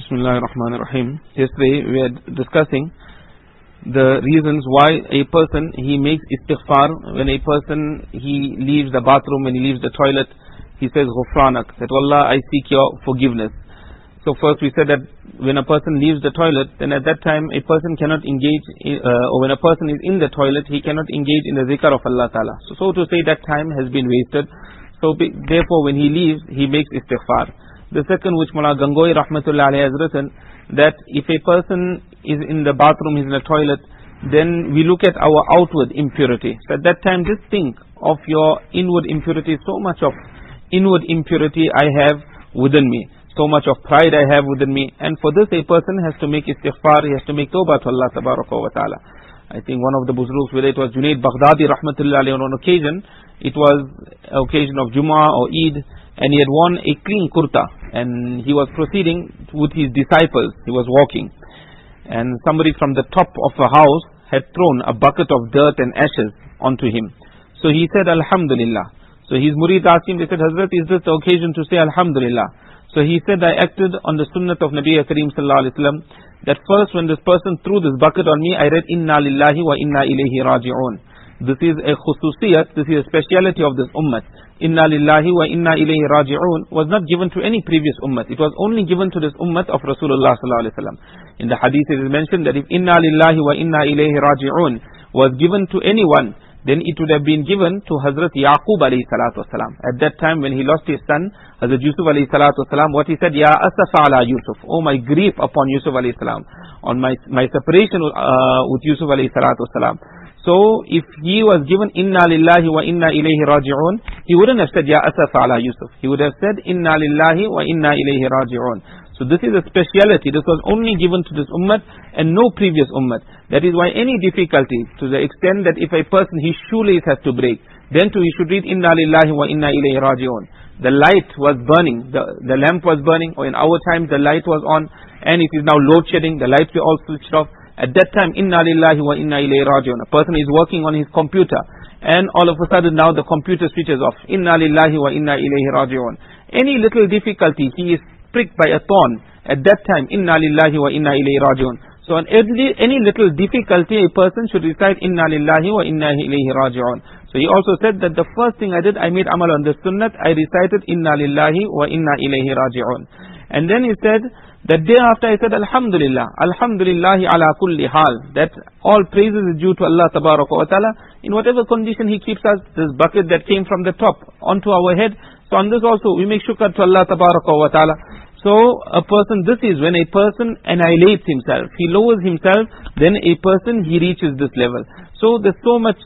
Bismillahirrahmanirrahim. Yesterday we were discussing the reasons why a person he makes istighfar when a person he leaves the bathroom, when he leaves the toilet, he says ghufranak, that Allah, I seek your forgiveness. So first we said that when a person leaves the toilet, then at that time a person cannot engage or when a person is in the toilet, he cannot engage in the zikr of Allah Ta'ala. So to say that time has been wasted. So therefore when he leaves, he makes istighfar. The second, which Mullah Gangohi Rahmatullah Alayhi has written, that if a person is in the bathroom, is in the toilet, then we look at our outward impurity. So at that time just think of your inward impurity. So much of inward impurity I have within me, so much of pride I have within me, and for this a person has to make istighfar, he has to make tawbah to Allah Tabaraka wa Ta'ala. I think one of the Buzrugs, whether it was Junaid Baghdadi Rahmatullah Alayhi, on an occasion, it was an occasion of Jummah or Eid, and he had worn a clean kurta, and he was proceeding with his disciples. He was walking, and somebody from the top of a house had thrown a bucket of dirt and ashes onto him. So he said Alhamdulillah. So his murid asked him, they said, Hazrat, is this the occasion to say Alhamdulillah? So he said, I acted on the sunnah of Nabi Kareem Sallallahu Alaihi Wasallam, that first when this person threw this bucket on me, I read Inna Lillahi wa Inna Ilayhi Raji'un. This is a khususiyat, this is a speciality of this ummah. Inna Lillahi wa Inna Ilayhi Raji'un was not given to any previous ummah. It was only given to this ummah of Rasulullah Sallallahu Alaihi Wasallam. In the hadith it is mentioned that if Inna Lillahi wa Inna Ilayhi Raji'un was given to anyone, then it would have been given to Hazrat Yaqub alayhi salatu wasalam. At that time when he lost his son, Hazrat Yusuf alayhi salatu wasalam, what he said, Ya asafa ala Yusuf, oh my grief upon Yusuf alayhi salam, on my separation with Yusuf alayhi salatu wasalam. So if he was given Inna Lillahi wa Inna Ilayhi Raji'un, he wouldn't have said Ya asafa ala Yusuf, he would have said Inna Lillahi wa Inna Ilayhi Raji'un. So this is a speciality. This was only given to this ummah and no previous ummah. That is why any difficulty, to the extent that if a person, his shoelace has to break, then too he should read Inna Lillahi wa Inna Ilayhi Raji'un. The light was burning, the lamp was burning, or in our time the light was on, and it is now load shedding, the lights were all switched off. At that time, Inna Lillahi wa Inna Ilayhi Raji'un. A person is working on his computer, and all of a sudden now the computer switches off. Inna Lillahi wa Inna Ilayhi Raji'un. Any little difficulty, he is pricked by a thorn. At that time, Inna Lillahi wa Inna Ilayhi Raji'un. So on any little difficulty, a person should recite Inna Lillahi wa Inna Ilayhi Raji'un. So he also said that the first thing I did, I made amal on the sunnat, I recited Inna Lillahi wa Inna Ilayhi Raji'un. And then he said, that day after I said Alhamdulillah, Alhamdulillahi ala kulli hal, that all praises is due to Allah Tabaraka wa Ta'ala. In whatever condition He keeps us, this bucket that came from the top onto our head, so on this also we make shukr to Allah Tabaraka wa Ta'ala. So a person, this is when a person annihilates himself, he lowers himself, then a person he reaches this level. So there's so much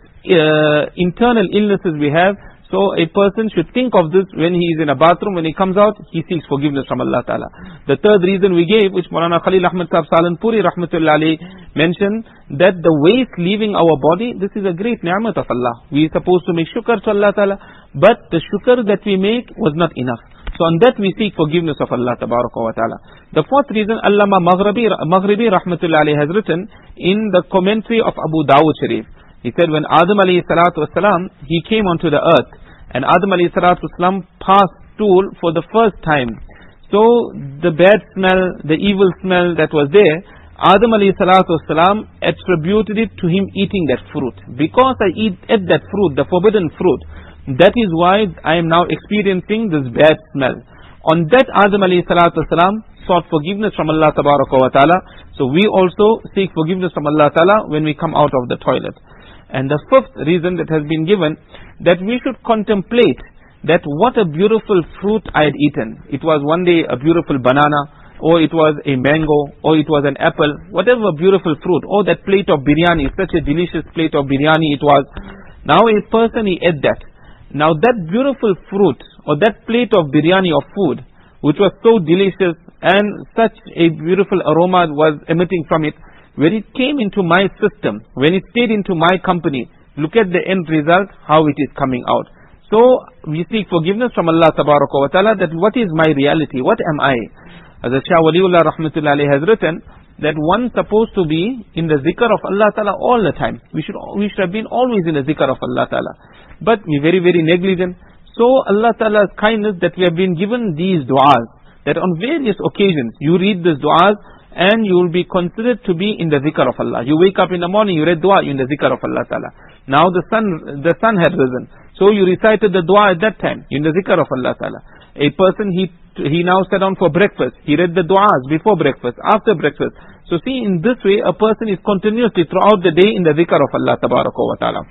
internal illnesses we have. So a person should think of this when he is in a bathroom, when he comes out, he seeks forgiveness from Allah Ta'ala. The third reason we gave, which Maulana Khalil Ahmad Sahib Salanpuri Rahmatullah Alayhi mentioned, that the waste leaving our body, this is a great ni'mat of Allah. We are supposed to make shukr to Allah Ta'ala, but the shukr that we make was not enough. So on that we seek forgiveness of Allah Tabaraka wa Ta'ala. The fourth reason, Allama Maghribi Rahmatullah Alayhi has written in the commentary of Abu Dawud Sharif. He said when Adam alayhi salatu wasalam, he came onto the earth, and Adam alayhi salatu wasalam passed stool for the first time. So the bad smell, the evil smell that was there, Adam alayhi salatu wasalam attributed it to him eating that fruit. Because I ate that fruit, the forbidden fruit, that is why I am now experiencing this bad smell. On that Adam alayhi salatu wasalam sought forgiveness from Allah Tabaraka wa Ta'ala. So we also seek forgiveness from Allah Ta'ala when we come out of the toilet. And the fifth reason that has been given, that we should contemplate that what a beautiful fruit I had eaten. It was one day a beautiful banana, or it was a mango, or it was an apple, whatever beautiful fruit, or that plate of biryani, such a delicious plate of biryani it was. Now a person, he ate that. Now that beautiful fruit, or that plate of biryani of food, which was so delicious, and such a beautiful aroma was emitting from it, when it came into my system, when it stayed into my company, look at the end result, how it is coming out. So we seek forgiveness from Allah Tabaraka wa Ta'ala, that what is my reality, what am I? As Shah Waliullah Rahmatullah Alayhi has written, that one supposed to be in the zikr of Allah Ta'ala all the time. We should have been always in the zikr of Allah Ta'ala. But we very, very negligent. So Allah Ta'ala's kindness that we have been given these du'as, that on various occasions you read these du'as and you will be considered to be in the zikr of Allah. You wake up in the morning, you read dua, you're in the zikr of Allah Ta'ala. Now the sun had risen, so you recited the dua at that time, you're in the zikr of Allah Ta'ala. A person, he now sat down for breakfast, he read the du'as before breakfast, after breakfast. So see, in this way a person is continuously throughout the day in the zikr of Allah Ta'ala.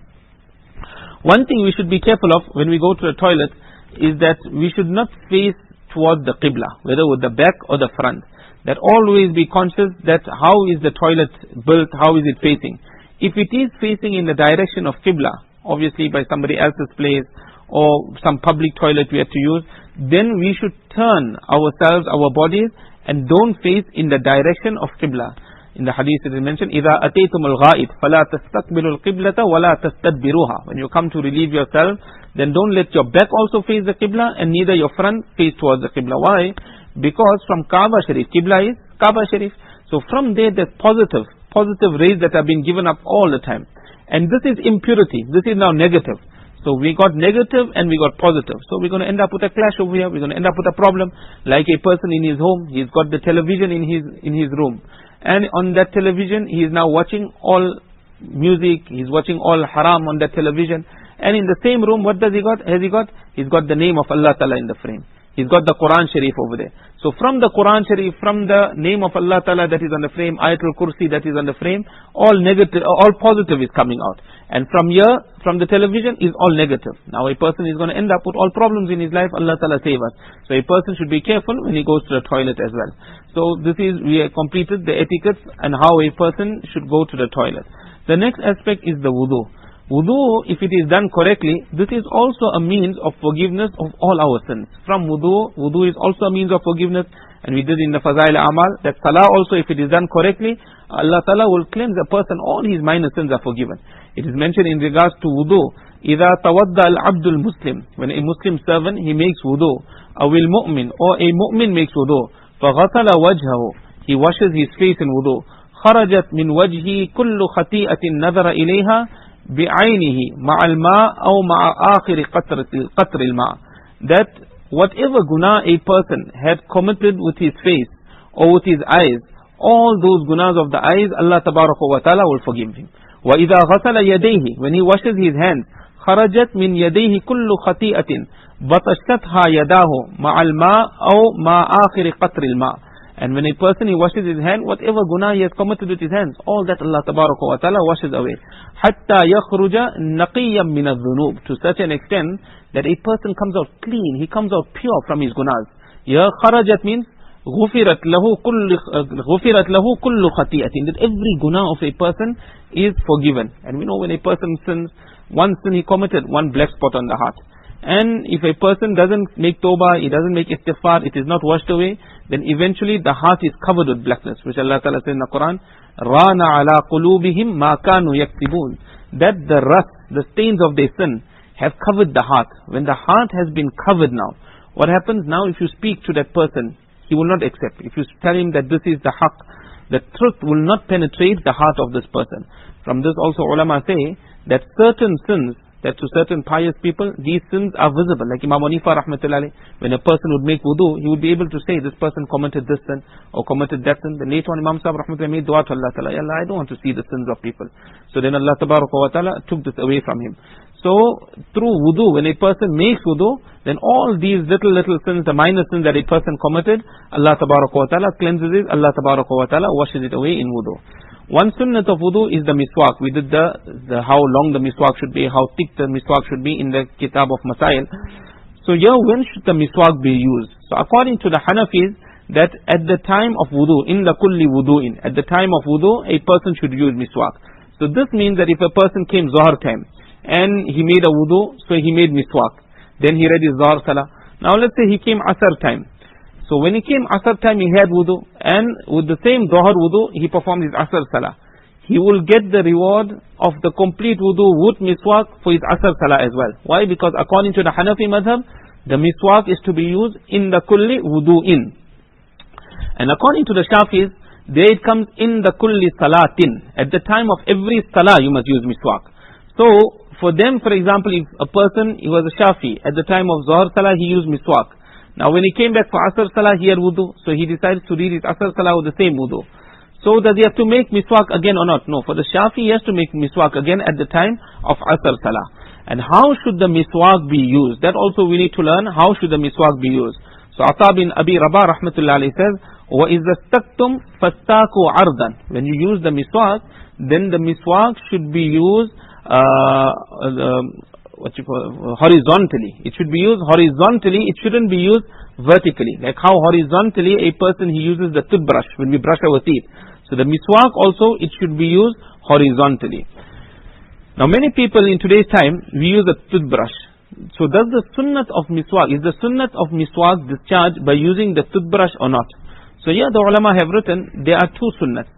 One thing we should be careful of when we go to the toilet is that we should not face towards the qibla, whether with the back or the front. That always be conscious that how is the toilet built, how is it facing. If it is facing in the direction of qibla, obviously by somebody else's place or some public toilet we have to use, then we should turn ourselves, our bodies, and don't face in the direction of qibla. In the hadith it is mentioned, إِذَا أَتَيْتُمُ الْغَائِطِ فَلَا تَسْتَقْبِلُوا الْقِبْلَةَ وَلَا تَسْتَدْبِرُوهَا. When you come to relieve yourself, then don't let your back also face the qibla and neither your front face towards the qibla. Why? Because from Kaaba Sharif, qibla is Kaaba Sharif. So from there there's positive rays that have been given up all the time. And this is impurity, this is now negative. So we got negative and we got positive. So we're going to end up with a clash over here, we're going to end up with a problem. Like a person in his home, he's got the television in his room. And on that television, he is now watching all music, he's watching all haram on that television. And in the same room, what does he got? He's got the name of Allah Ta'ala in the frame. He's got the Quran Sharif over there. So from the Quran Sharif, from the name of Allah Ta'ala that is on the frame, Ayatul Kursi that is on the frame, all negative, all positive is coming out. And from here, from the television is all negative. Now a person is going to end up with all problems in his life. Allah Ta'ala save us. So a person should be careful when he goes to the toilet as well. So this is, we have completed the etiquettes and how a person should go to the toilet. The next aspect is the wudu. Wudu, if it is done correctly, this is also a means of forgiveness of all our sins. From wudu is also a means of forgiveness. And we did in the Fazail Amal, that salah also, if it is done correctly, Allah Ta'ala will cleanse a person, all his minor sins are forgiven. It is mentioned in regards to wudu, إِذَا تَوَدَّى الْعَبْدُ الْمُسْلِمِ, when a Muslim servant, he makes wudu, أَوِ الْمُؤْمِنِ, or a mu'min makes wudu, فَغَسَلَ وَجْهَهُ, he washes his face in wudu, خَرَجَتْ مِنْ وَجْهِ كُلُّ خَطِيئَةٍ نَظَرَ إِلَيْهَا بِعَيْنِهِ مَعَ الْمَاءِ أَوْ مَعَ آخِرِ قَطْرِ الْمَاءِ, that whatever guna a person had committed with his face or with his eyes, all those gunas of the eyes, Allah Tabaraka wa Ta'ala will forgive him. وَإِذَا غَسَلَ يَدَيْهِ, when he washes his hands, خَرَجَتْ مِنْ يَدَيْهِ كُلُّ خَطِيئَةٍ بَطَشْتَتْهَا يَدَاهُ مَعَ الْمَاءِ أَوْ مَعَ آخِرِ قَطْرِ الْمَاءِ. And when a person, he washes his hand, whatever guna he has committed with his hands, all that Allah Tabaraka wa Ta'ala washes away. حَتَّى يَخْرُجَ نَقِيًّا مِنَ الذُّنُوبِ, to such an extent that a person comes out clean, he comes out pure from his gunas. Here, خَرَجَت means غُفِرَتْ لَهُ كُلُّ خَطِيئَةٍ, that every guna of a person is forgiven. And we know when a person sins, one sin he committed, one black spot on the heart. And if a person doesn't make tawbah, he doesn't make istighfar, it is not washed away, then eventually the heart is covered with blackness, which Allah Ta'ala says in the Quran, رَانَ عَلَىٰ قُلُوبِهِمْ مَا كَانُوا يَكْسِبُونَ, that the rust, the stains of their sin have covered the heart. When the heart has been covered now, what happens now? If you speak to that person, he will not accept. If you tell him that this is the haqq, the truth will not penetrate the heart of this person. From this also ulama say that certain sins, that to certain pious people, these sins are visible. Like Imam Hanifa rahmatullahi, when a person would make wudu, he would be able to say this person committed this sin or committed that sin. Then later on Imam Sahib rahmatullahi made dua to Allah Ta'ala, Ya Allah, I don't want to see the sins of people. So then Allah Tabaraka wa Ta'ala took this away from him. So through wudu, when a person makes wudu, then all these little sins, the minor sins that a person committed, Allah Tabaraka wa Ta'ala cleanses it, Allah Tabaraka wa Ta'ala washes it away in wudu. One sunnat of wudu is the miswak. We did the how long the miswak should be, how thick the miswak should be in the kitab of Masail. So here, when should the miswak be used? So according to the Hanafis, that at the time of wudu, in the kulli wudu'in, at the time of wudu, a person should use miswak. So this means that if a person came Zohar time, and he made a wudu, so he made miswak. Then he read his Zohar Salah. Now let's say he came Asr time. So when he came Asr time, he had wudu, and with the same Zohar wudu, he performed his Asr Salah. He will get the reward of the complete wudu with miswak for his Asr Salah as well. Why? Because according to the Hanafi madhab, the miswak is to be used in the kulli wudu'in. And according to the Shafis, there it comes in the kulli salatin. At the time of every salah, you must use miswak. So for them, for example, if a person, he was a Shafi, at the time of Zohar Salah, he used miswak. Now when he came back for Asr Salah, he had wudu, so he decided to read his Asr Salah with the same wudu. So does he have to make miswak again or not? No, for the Shafi he has to make miswak again at the time of Asr Salah. And how should the miswak be used? That also we need to learn, how should the miswak be used. So Ata bin Abi Rabah rahmatullah alayhi says, وَإِذَا اسْتَقْتُمْ فَاسْتَاكُوا عَرْضًا. When you use the miswak, then the miswak should be used horizontally. It should be used horizontally, it shouldn't be used vertically. Like how horizontally a person he uses the toothbrush when we brush our teeth. So the miswak also, it should be used horizontally. Now many people in today's time, we use a toothbrush. So does the sunnat of miswak, is the sunnat of miswak discharged by using the toothbrush or not? So here the ulama have written, there are two sunnats.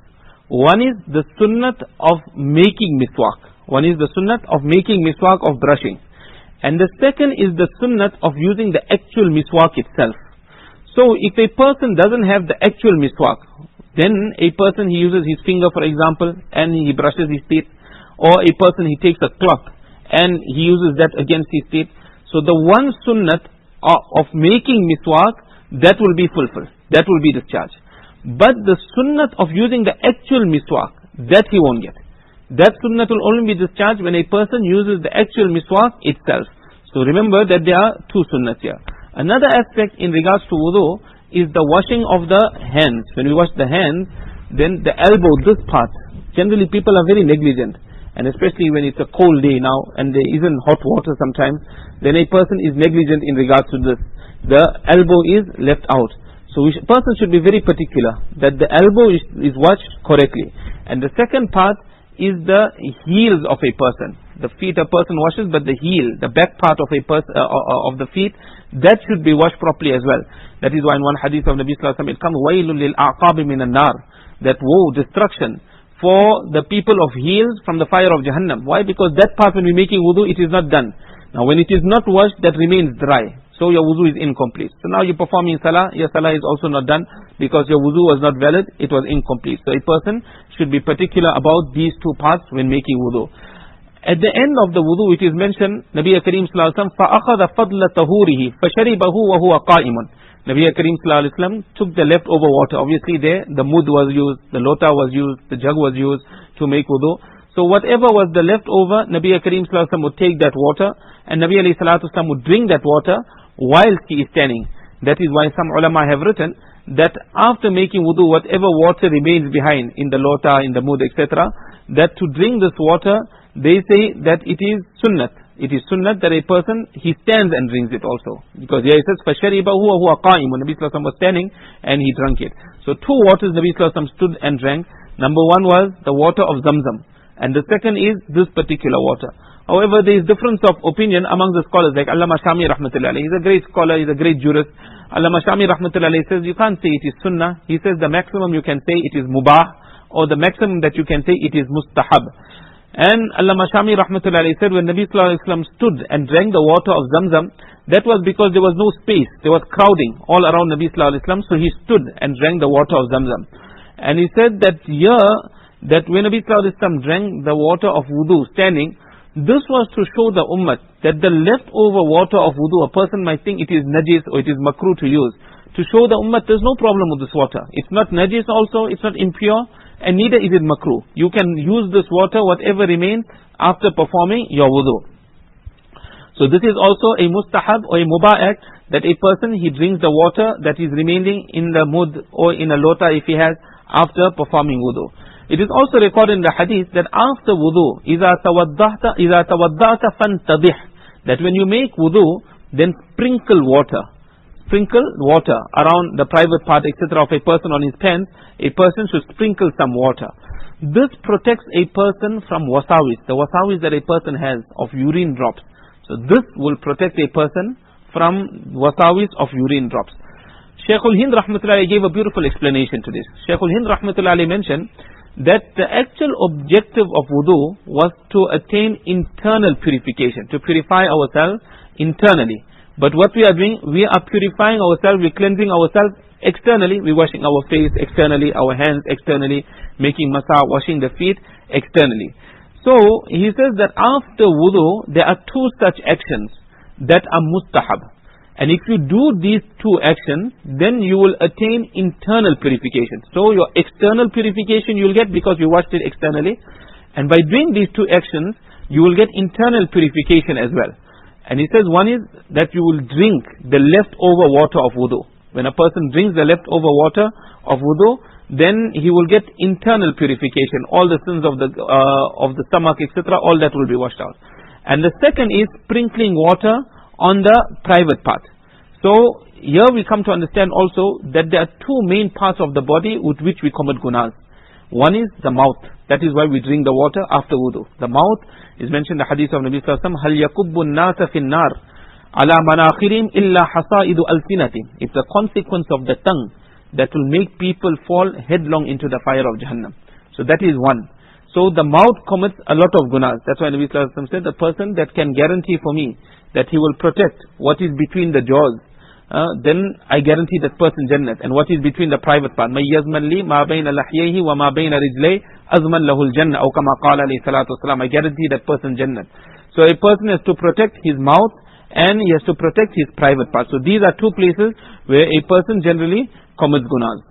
One is the sunnat of making miswak. One is the sunnat of making miswak, of brushing. And the second is the sunnat of using the actual miswak itself. So if a person doesn't have the actual miswak, then a person he uses his finger for example, and he brushes his teeth. Or a person he takes a cloth and he uses that against his teeth. So the one sunnat of making miswak, that will be fulfilled. That will be discharged. But the sunnat of using the actual miswak, that he won't get. That sunnat will only be discharged when a person uses the actual miswak itself. So remember that there are two sunnats here. Another aspect in regards to wudu is the washing of the hands. When we wash the hands, then the elbow, this part, generally people are very negligent. And especially when it's a cold day now and there isn't hot water sometimes, then a person is negligent in regards to this. The elbow is left out. So a person should be very particular that the elbow is washed correctly. And the second part is the heels of a person. The feet a person washes, but the heel, the back part of a person of the feet, that should be washed properly as well. That is why in one hadith of Nabi sallallahu alaihi wasallam it comes, وَيْلٌ لِلْأَعْقَابِ مِنَ النَّارِ, that woe, destruction for the people of heels from the fire of Jahannam. Why? Because that part when we making wudu, it is not done. Now when it is not washed, that remains dry. So your wudu is incomplete. So now you're performing salah, your salah is also not done because your wudu was not valid, it was incomplete. So a person should be particular about these two parts when making wudu. At the end of the wudu it is mentioned, Nabi Kareem sallallahu alaihi wasallam فَأَخَذَ فَضْلَ طَهُورِهِ فَشَرِبَهُ وَهُوَ قَائِمٌ. Nabi Kareem sallallahu alaihi wasallam took the leftover water. Obviously there the mud was used, the lota was used, the jug was used to make wudu. So whatever was the leftover, Nabi Kareem sallallahu alaihi wasallam would take that water and Nabi alayhi salatu wasallam would drink that water whilst he is standing. That is why some ulama have written that after making wudu, whatever water remains behind in the lota, in the mud, etc., that to drink this water, they say that it is sunnat. It is sunnat that a person, he stands and drinks it also. Because here it says, فَشَرِبَهُ وَهُوَ قَائِمٌ. Nabi sallallahu alaihi wasallam was standing and he drank it. So two waters Nabi sallallahu alaihi wasallam stood and drank. Number one was the water of Zamzam. And the second is this particular water. However, there is difference of opinion among the scholars, like Allama Shami rahmatullah alayhi. He's a great scholar, he's a great jurist. Allama Shami rahmatullah alayhi says, you can't say it is sunnah. He says the maximum you can say it is mubah, or the maximum that you can say it is mustahab. And Allama Shami rahmatullah alayhi said, when Nabi sallallahu alayhi wasallam stood and drank the water of Zamzam, that was because there was no space. There was crowding all around Nabi sallallahu alayhi wasallam, so he stood and drank the water of Zamzam. And he said that that when Nabi sallallahu alayhi wasallam drank the water of wudu standing, this was to show the ummah that the leftover water of wudu, a person might think it is najis or it is makruh to use. To show the ummah there's no problem with this water. It's not najis also, it's not impure, and neither is it makruh. You can use this water, whatever remains, after performing your wudu. So this is also a mustahab or a mubah act, that a person, he drinks the water that is remaining in the mud or in a lota if he has, after performing wudu. It is also recorded in the hadith that after wudu, إِذَا تَوَضَّعْتَ فَانْتَضِحْ, that when you make wudu, then sprinkle water around the private part, etc. of a person on his pants. A person should sprinkle some water. This protects a person from wasawis, the wasawis that a person has of urine drops. So this will protect a person from wasawis of urine drops. Shaykhul Hind rahmatullahi gave a beautiful explanation to this. Shaykhul Hind rahmatullahi mentioned that the actual objective of wudu was to attain internal purification, to purify ourselves internally. But what we are doing, we are purifying ourselves, we're cleansing ourselves externally, we're washing our face externally, our hands externally, making masa, washing the feet externally. So he says that after wudu, there are two such actions that are mustahab. And if you do these two actions, then you will attain internal purification. So your external purification you will get because you washed it externally, and by doing these two actions you will get internal purification as well. And he says one is that you will drink the leftover water of wudu. When a person drinks the leftover water of wudu, then he will get internal purification. All the sins of the stomach, etc., all that will be washed out. And the second is sprinkling water on the private part. So here we come to understand also that there are two main parts of the body with which we commit gunas. One is the mouth. That is why we drink the water after wudu. The mouth is mentioned in the hadith of Nabi sallallahu alaihi wasallam, هَلْ يَكُبُّ النَّاسَ فِي النَّارِ عَلَى مَنَاخِرِهِمْ إِلَّا حَصَائِدُ أَلْسِنَتِهِمْ. It's the consequence of the tongue that will make people fall headlong into the fire of Jahannam. So that is one. So the mouth commits a lot of gunas. That's why Nabi sallallahu alaihi wasallam said, the person that can guarantee for me that he will protect what is between the jaws, then I guarantee that person Jannat. And what is between the private part, مَنْ يَزْمَنْ لِي مَا بَيْنَ لَحْيَيْهِ وَمَا بَيْنَ رِجْلَيْهِ أَزْمَنْ لَهُ الْجَنَّةِ أو كما قال عليه الصلاة والسلام. I guarantee that person Jannat. So a person has to protect his mouth and he has to protect his private part. So these are two places where a person generally commits gunas.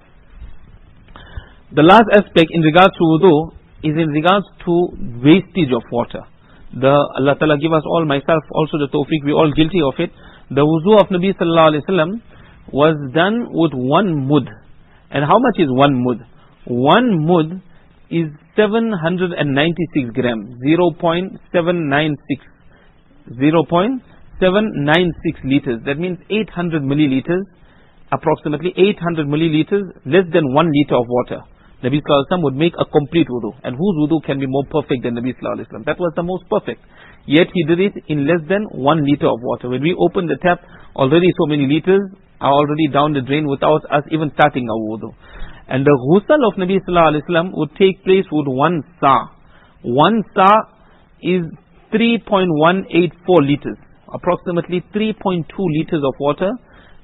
The last aspect in regards to wudu is in regards to wastage of water. Allah Ta'ala give us all, myself also the tawfiq, we all guilty of it. The wudu of Nabi sallallahu alaihi wasallam was done with one mud. And how much is one mud? One mud is 796 grams, 0.796 liters. That means 800 milliliters, approximately 800 milliliters, less than 1 liter of water. Nabi sallallahu alaihi wasallam would make a complete wudu. And whose wudu can be more perfect than Nabi sallallahu alaihi wasallam? That was the most perfect. Yet he did it in less than 1 liter of water. When we open the tap, already so many liters are already down the drain without us even starting our wudu. And the ghusl of Nabi sallallahu alaihi wasallam would take place with 1 sa. 1 sa is 3.184 liters. Approximately 3.2 liters of water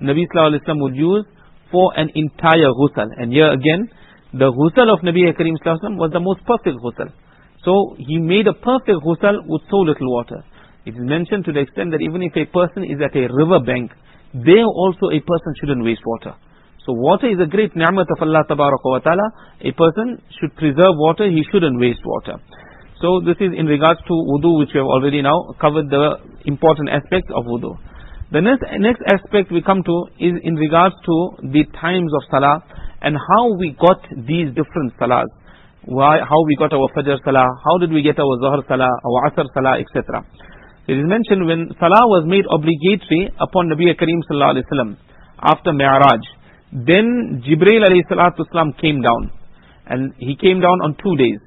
Nabi sallallahu alaihi wasallam would use for an entire ghusl. And here again, the ghusl of Nabi Karim sallallahu alaihi wasallam was the most perfect ghusl. So he made a perfect ghusl with so little water. It is mentioned to the extent that even if a person is at a river bank, there also a person shouldn't waste water. So water is a great ni'mat of Allah Tabaraka wa Ta'ala. A person should preserve water, he shouldn't waste water. So this is in regards to wudu, which we have already now covered the important aspects of wudu. The next aspect we come to is in regards to the times of salah and how we got these different salahs. How we got our Fajr Salah, how did we get our Zuhr Salah, our Asr Salah, etc. It is mentioned when Salah was made obligatory upon Nabi Karim sallallahu alaihi wasallam after Mi'raj, then Jibreel alayhi salatu wasalam came down, and he came down on 2 days.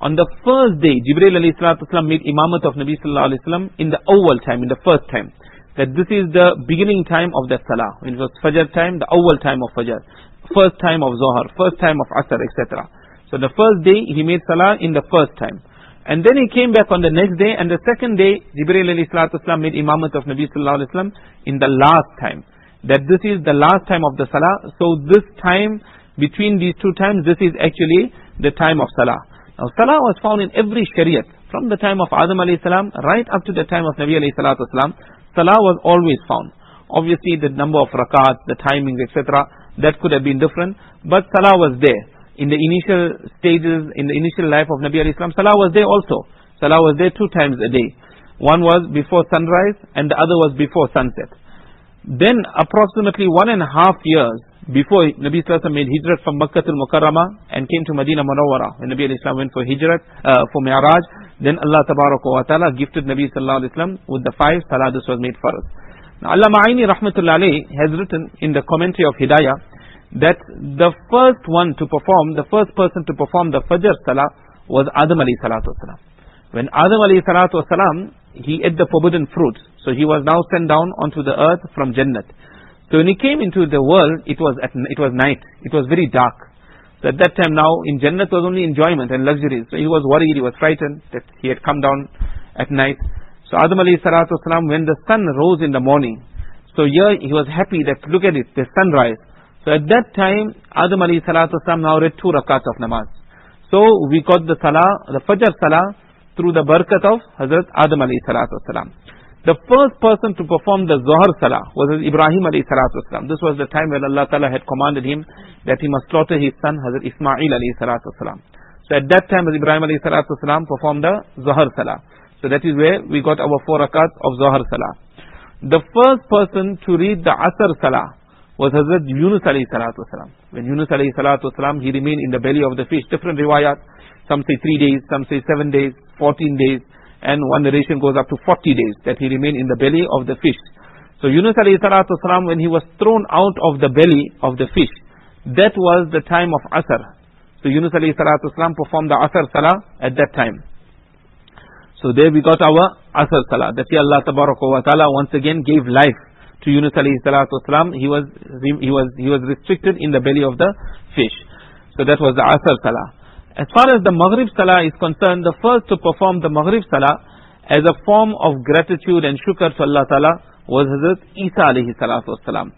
On the first day, Jibreel alayhi salatu wasalam made imamat of Nabi sallallahu alaihi wasallam in the awwal time, in the first time. That this is the beginning time of the Salah. When it was Fajr time, the awwal time of Fajr, first time of Zuhr, first time of Asr, etc. So the first day he made salah in the first time, and then he came back on the next day, and the second day Jibreel alayhi salatu wasalam made imamat of Nabi sallallahu alaihi wasallam in the last time. That this is the last time of the salah. So this time between these two times, this is actually the time of salah. Now salah was found in every shariat from the time of Adam alayhi salam right up to the time of Nabi alayhi salatu wasalam. Salah was always found. Obviously the number of rakats, the timings, etc., that could have been different, but salah was there. In the initial stages, in the initial life of Nabi alayhi salam, salah was there also. Salah was there 2 times a day. One was before sunrise and the other was before sunset. Then approximately 1.5 years before Nabi sallallahu alaihi wasallam made hijrat from Makkah al-Mukarramah and came to Madinah Munawwara, when Nabi alayhi salam went for hijrat, for Mi'raj, then Allah Tabaraka wa Ta'ala gifted Nabi sallallahu alaihi wasallam with the 5 salah. This was made for us. Now Allah Ma'ini rahmatullah alayhi has written in the commentary of Hidayah that the first person to perform the Fajr Salah was Adam alayhi salatu wasalam. When Adam alayhi salatu wasalam, he ate the forbidden fruit, so he was now sent down onto the earth from Jannat. So when he came into the world, it was night, it was very dark. So at that time now, in Jannat was only enjoyment and luxuries. So he was worried, he was frightened that he had come down at night. So Adam alayhi salatu wasalam, when the sun rose in the morning, so here he was happy that look at it, the sunrise. So at that time, Adam alayhi salatu wasalam now read 2 rakats of namaz. So we got the salah, the Fajr Salah, through the barakat of Hazrat Adam alayhi salatu wasalam. The first person to perform the Zuhr Salah was Ibrahim ﷺ. This was the time when Allah Ta'ala had commanded him that he must slaughter his son Hazrat Ismail ﷺ. So at that time Ibrahim ﷺ performed the Zuhr Salah. So that is where we got our 4 rakats of Zuhr Salah. The first person to read the Asr Salah was Hazrat Yunus ﷺ. When Yunus ﷺ, he remained in the belly of the fish. Different riwayat, some say 3 days, some say 7 days, 14 days, and one narration goes up to 40 days that he remained in the belly of the fish. So Yunus ﷺ, when he was thrown out of the belly of the fish, that was the time of Asr. So Yunus ﷺ performed the Asr Salah at that time. So there we got our Asr Salah. That Allah Ta'ala once again gave life to Yunus ﷺ. He was restricted in the belly of the fish. So that was the Asr Salah. As far as the Maghrib Salah is concerned, the first to perform the Maghrib Salah as a form of gratitude and shukr to Allah Ta'ala was Hazrat Isa ﷺ.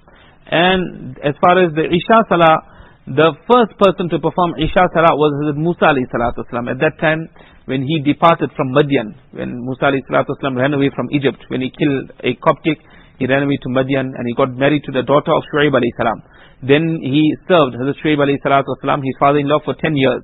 And as far as the Isha Salah, the first person to perform Isha Salah was Hazrat Musa ﷺ. At that time, when he departed from Madian, when Musa ﷺ ran away from Egypt, when he killed a Coptic, he ran away to Madian and he got married to the daughter of Shu'aib ﷺ. Then he served Hazrat Shu'aib ﷺ, his father-in-law, for 10 years.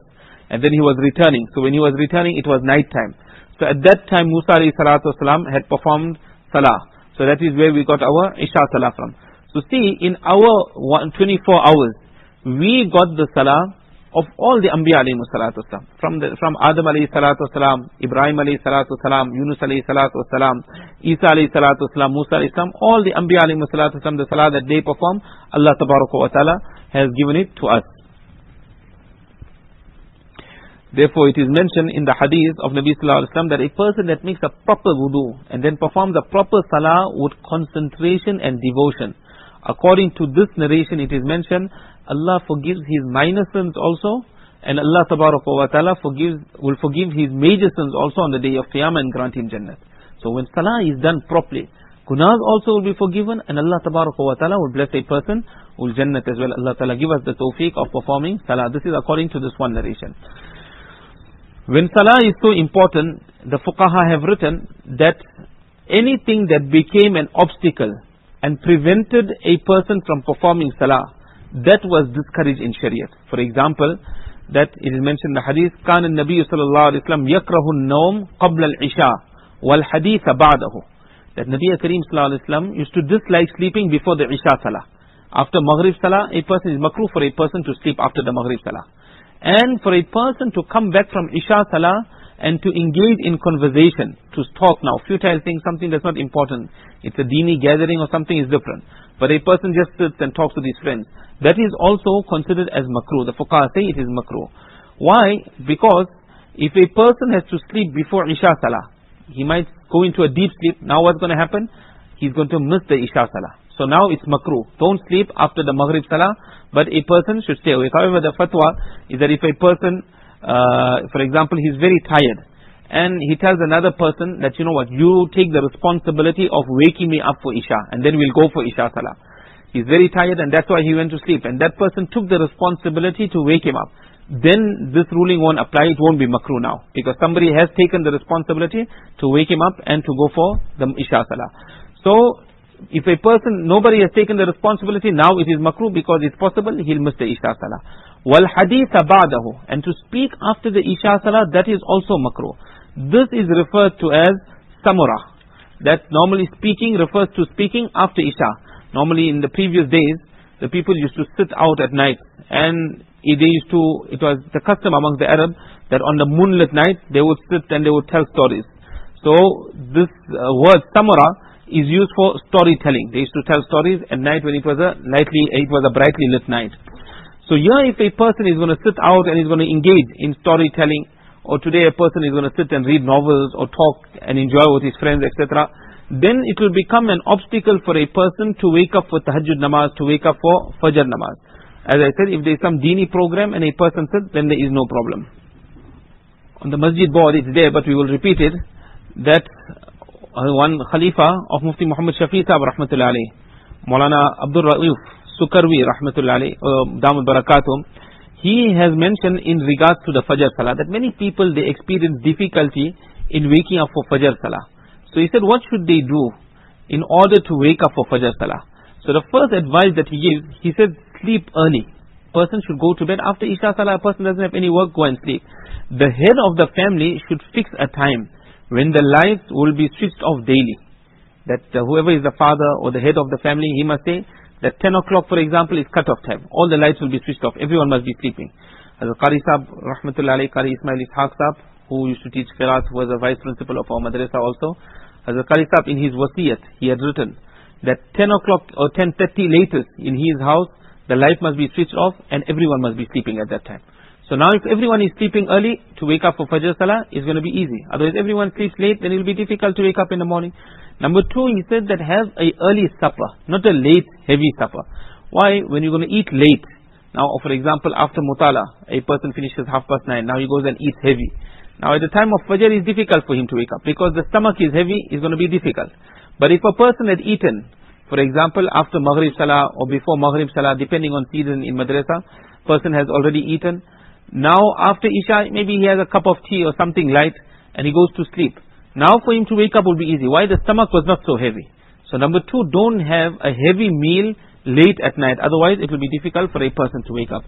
And then he was returning. So when he was returning, it was night time. So at that time, Musa ﷺ had performed Salah. So that is where we got our Isha Salah from. So see, in our 24 hours, we got the Salah of all the Anbiya alayhi salatu wasalam. From Adam alayhi salatu wasalam, Ibrahim alayhi salatu wasalam, Yunus alayhi salatu wasalam, Isa alayhi salatu wasalam, Musa alayhi salam, all the Anbiya alayhi salatu wasalam, the Salah that they perform, Allah Tabaraka wa Ta'ala has given it to us. Therefore, it is mentioned in the hadith of Nabi Sallallahu Alaihi Wasallam that a person that makes a proper wudu and then performs a proper salah with concentration and devotion. According to this narration, it is mentioned, Allah forgives his minor sins also, and Allah Tabaraka wa Ta'ala will forgive his major sins also on the day of Qiyamah and grant him Jannah. So when salah is done properly, gunas also will be forgiven, and Allah Tabaraka wa Ta'ala will bless a person with Jannah as well. Allah Ta'ala give us the tawfiq of performing salah. This is according to this one narration. When salah is so important, the fuqaha have written that anything that became an obstacle and prevented a person from performing salah, that was discouraged in Shariat. For example, that it is mentioned in the hadith, كان النبي صلى الله عليه وسلم يكره النوم قبل العشاء والحديث بعده. That Nabi Kareem sallallahu alaihi wasallam used to dislike sleeping before the Isha Salah. After Maghrib Salah, a person is makruh for a person to sleep after the Maghrib Salah. And for a person to come back from Isha Salah and to engage in conversation, to talk now, futile things, something that's not important. It's a dini gathering or something is different. But a person just sits and talks with his friends. That is also considered as makruh. The fuqaha say it is makruh. Why? Because if a person has to sleep before Isha Salah, he might go into a deep sleep. Now what's going to happen? He's going to miss the Isha Salah. So now it's makruh. Don't sleep after the Maghrib Salah, but a person should stay awake. However, the fatwa is that if a person, for example, he's very tired, and he tells another person that, you know what, you take the responsibility of waking me up for Isha, and then we'll go for Isha Salah. He's very tired and that's why he went to sleep, and that person took the responsibility to wake him up. Then this ruling won't apply, it won't be makruh now, because somebody has taken the responsibility to wake him up and to go for the Isha Salah. So if a person, nobody has taken the responsibility, now it is makruh because it's possible he'll miss the Isha Salah. Wal hadith ba'dahu, and to speak after the Isha Salah, that is also makruh. This is referred to as samura. That normally speaking refers to speaking after Isha. Normally in the previous days, the people used to sit out at night, and it was the custom amongst the Arabs that on the moonlit night they would sit and they would tell stories. So this word samura is used for storytelling. They used to tell stories at night when it was a brightly lit night. So here, if a person is going to sit out and is going to engage in storytelling, or today a person is going to sit and read novels or talk and enjoy with his friends, etc., then it will become an obstacle for a person to wake up for tahajjud namaz, to wake up for fajr namaz. As I said, if there is some dini program and a person sits, then there is no problem. On the masjid board it's there, but we will repeat it, that one Khalifa of Mufti Muhammad Shafi Sahib rahmatullahi alayhi, Maulana Abdul Rauf Sukarwi rahmatullahi alayhi, Damul Barakatum, he has mentioned in regards to the Fajr Salah that many people, they experience difficulty in waking up for Fajr Salah. So he said, what should they do in order to wake up for Fajr Salah? So the first advice that he gives, he said, sleep early. Person should go to bed after Isha Salah. A person doesn't have any work, go and sleep. The head of the family should fix a time when the lights will be switched off daily. That whoever is the father or the head of the family, he must say that 10 o'clock, for example, is cut-off time. All the lights will be switched off. Everyone must be sleeping. As Qari Sahib, Rahmatullah alayhi, Qari Ismail Ishaq Sahib, who used to teach Qiraat, who was a vice principal of our madrasa also. As Qari Sahib, in his wasiyat, he had written that 10 o'clock or 10:30 latest in his house, the light must be switched off and everyone must be sleeping at that time. So now if everyone is sleeping early, to wake up for Fajr Salah is going to be easy. Otherwise everyone sleeps late, then it will be difficult to wake up in the morning. Number two, he said that have a early supper, not a late, heavy supper. Why? When you're going to eat late. Now, for example, after Mutala, a person finishes 9:30, now he goes and eats heavy. Now at the time of Fajr, it's difficult for him to wake up because the stomach is heavy, it's going to be difficult. But if a person had eaten, for example, after Maghrib Salah or before Maghrib Salah, depending on season in madrasa, person has already eaten. Now after Isha, maybe he has a cup of tea or something light and he goes to sleep. Now for him to wake up will be easy. Why? The stomach was not so heavy. So number two, don't have a heavy meal late at night. Otherwise it will be difficult for a person to wake up.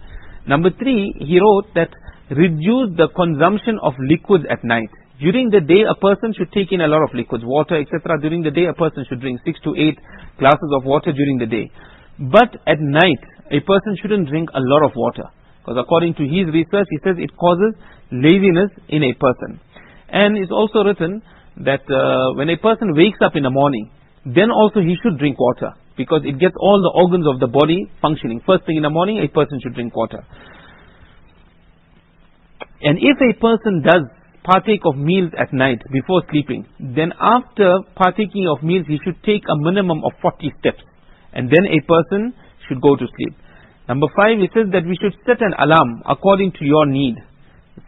Number three, he wrote that reduce the consumption of liquids at night. During the day, a person should take in a lot of liquids, water, etc. During the day, a person should drink 6 to 8 glasses of water during the day. But at night, a person shouldn't drink a lot of water. Because according to his research, he says it causes laziness in a person. And it's also written that when a person wakes up in the morning, then also he should drink water. Because it gets all the organs of the body functioning. First thing in the morning, a person should drink water. And if a person does partake of meals at night before sleeping, then after partaking of meals he should take a minimum of 40 steps and then a person should go to sleep. Number 5, it says that we should set an alarm according to your need.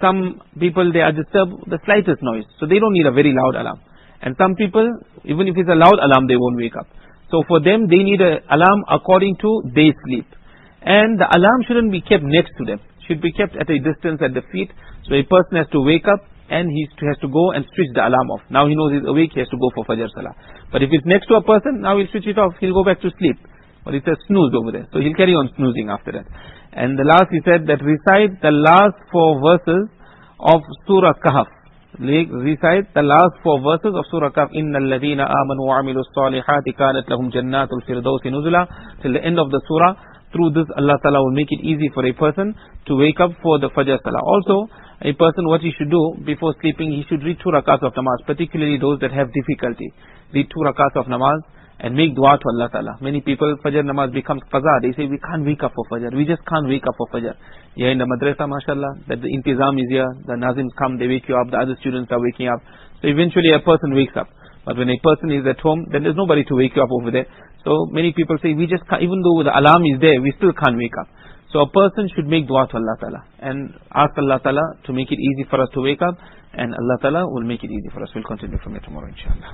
Some people, they are disturbed with the slightest noise, so they don't need a very loud alarm. And some people, even if it's a loud alarm, they won't wake up. So for them, they need an alarm according to their sleep. And the alarm shouldn't be kept next to them, should be kept at a distance at the feet. So a person has to wake up and he has to go and switch the alarm off. Now he knows he's awake, he has to go for Fajr Salah. But if it's next to a person, now he'll switch it off, he'll go back to sleep. But it says snooze over there, so he'll carry on snoozing after that. And the last, he said that recite the last 4 verses of Surah Kahf. Recite the last 4 verses of Surah Kahf. Inna alladhina amanu wa amilu salihati kanat lahum jannatul firdausi nuzula, till the end of the surah. Through this, Allah Ta'ala will make it easy for a person to wake up for the Fajr Salah. Also, a person, what he should do before sleeping, he should read 2 rakats of namaz, particularly those that have difficulty. Read 2 rakats of namaz and make dua to Allah Ta'ala. Many people, Fajr namaz becomes qaza. They say, we can't wake up for Fajr. We just can't wake up for Fajr. Yeah, in the madrasa, mashallah, that the intizam is here, the nazims come, they wake you up, the other students are waking up. So eventually a person wakes up. But when a person is at home, then there's nobody to wake you up over there. So many people say, we just can't, even though the alarm is there, we still can't wake up. So a person should make dua to Allah Ta'ala and ask Allah Ta'ala to make it easy for us to wake up, and Allah Ta'ala will make it easy for us. We'll continue from here tomorrow, inshallah.